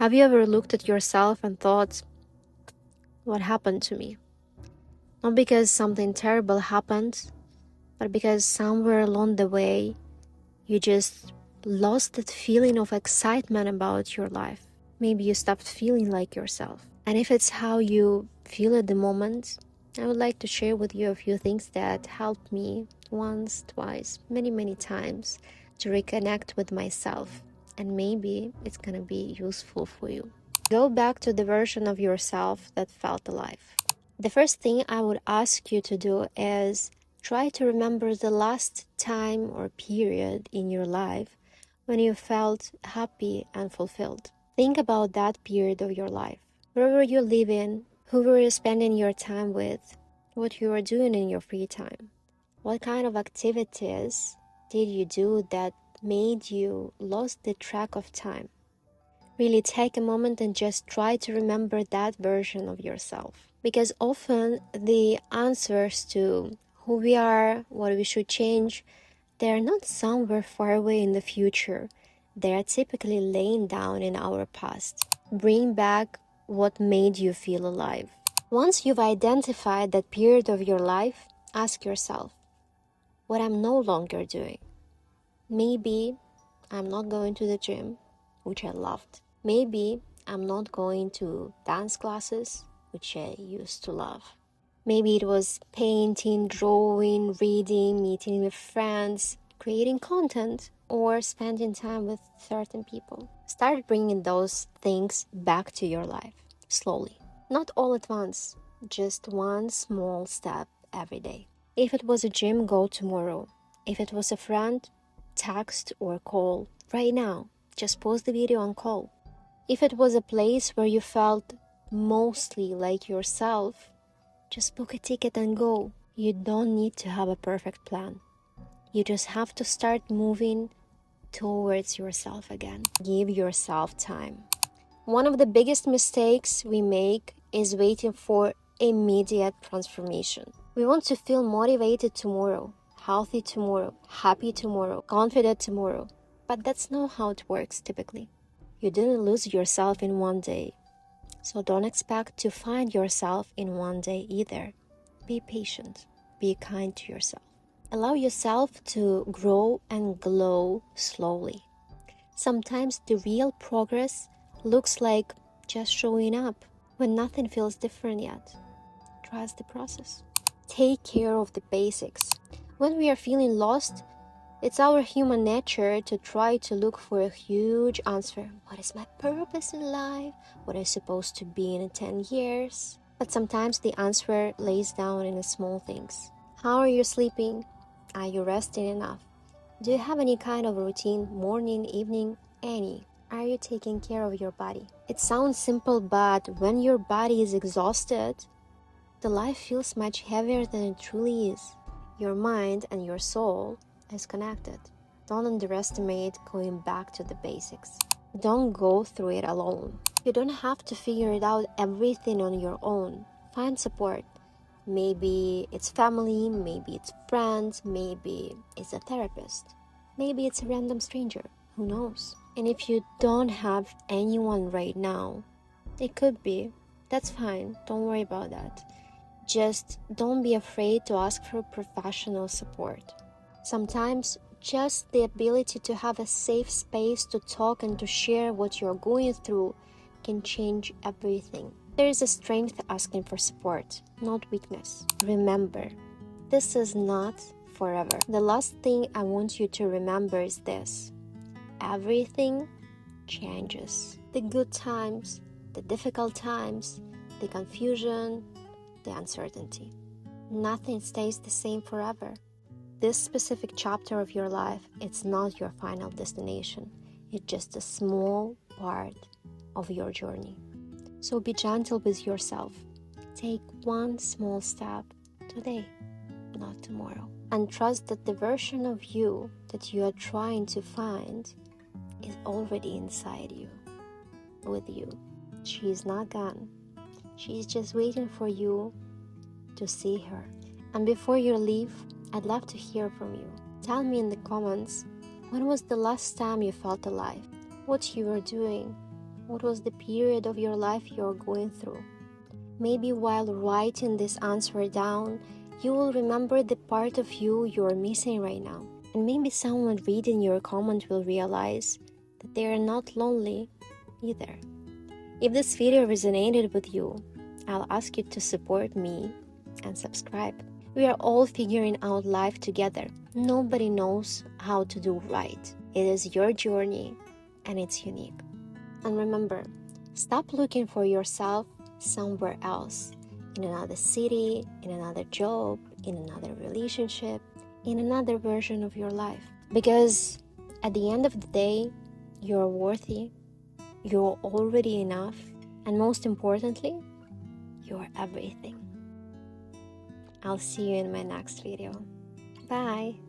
Have you ever looked at yourself and thought, what happened to me? Not because something terrible happened, but because somewhere along the way, you just lost that feeling of excitement about your life. Maybe you stopped feeling like yourself. And if it's how you feel at the moment, I would like to share with you a few things that helped me once, twice, many times to reconnect with myself. And maybe it's gonna be useful for you. Go back to the version of yourself that felt alive. The first thing I would ask you to do is try to remember the last time or period in your life when you felt happy and fulfilled. Think about that period of your life. Where were you living? Who were you spending your time with? What you were doing in your free time? What kind of activities did you do that made you lose the track of time? Really take a moment and just try to remember that version of yourself. Because often the answers to who we are, what we should change, they're not somewhere far away in the future. They are typically laying down in our past. Bring back what made you feel alive. Once you've identified that period of your life, ask yourself, what I'm no longer doing. Maybe I'm not going to the gym, which I loved. Maybe I'm not going to dance classes, which I used to love. Maybe it was painting, drawing, reading, meeting with friends, creating content, or spending time with certain people. Start bringing those things back to your life, slowly. Not all at once, just one small step every day. If it was a gym, go tomorrow. If it was a friend, text or call right now. Just pause the video and call. If it was a place where you felt mostly like yourself, just book a ticket and go. You don't need to have a perfect plan. You just have to start moving towards yourself again. Give yourself time. One of the biggest mistakes we make is waiting for immediate transformation. We want to feel motivated tomorrow, healthy tomorrow, happy tomorrow, confident tomorrow. But that's not how it works typically. You didn't lose yourself in one day. So don't expect to find yourself in one day either. Be patient. Be kind to yourself. Allow yourself to grow and glow slowly. Sometimes the real progress looks like just showing up when nothing feels different yet. Trust the process. Take care of the basics. When we are feeling lost, it's our human nature to try to look for a huge answer. What is my purpose in life? What am I supposed to be in 10 years? But sometimes the answer lays down in the small things. How are you sleeping? Are you resting enough? Do you have any kind of routine, morning, evening, any? Are you taking care of your body? It sounds simple, but when your body is exhausted, the life feels much heavier than it truly is. Your mind and your soul is connected. Don't underestimate going back to the basics. Don't go through it alone. You don't have to figure it out everything on your own. Find support. Maybe it's family, maybe it's friends, maybe it's a therapist. Maybe it's a random stranger. Who knows? And if you don't have anyone right now, it could be. That's fine. Don't worry about that. Just don't be afraid to ask for professional support. Sometimes just the ability to have a safe space to talk and to share what you're going through can change everything. There is a strength asking for support, not weakness. Remember, this is not forever. The last thing I want you to remember is this. Everything changes. The good times, the difficult times, the confusion, the uncertainty. Nothing stays the same forever. This specific chapter of your life, it's not your final destination. It's just a small part of your journey. So be gentle with yourself. Take one small step today, not tomorrow. And trust that the version of you that you are trying to find is already inside you, with you. She is not gone. She is just waiting for you to see her. And before you leave, I'd love to hear from you. Tell me in the comments, when was the last time you felt alive? What you were doing? What was the period of your life you're going through? Maybe while writing this answer down, you will remember the part of you you're missing right now. And maybe someone reading your comment will realize that they are not lonely either. If this video resonated with you, I'll ask you to support me and subscribe. We are all figuring out life together. Nobody knows how to do right. It is your journey and it's unique. And remember, stop looking for yourself somewhere else, in another city, in another job, in another relationship, in another version of your life. Because at the end of the day, you're worthy, you're already enough, and most importantly, you're everything. I'll see you in my next video. Bye!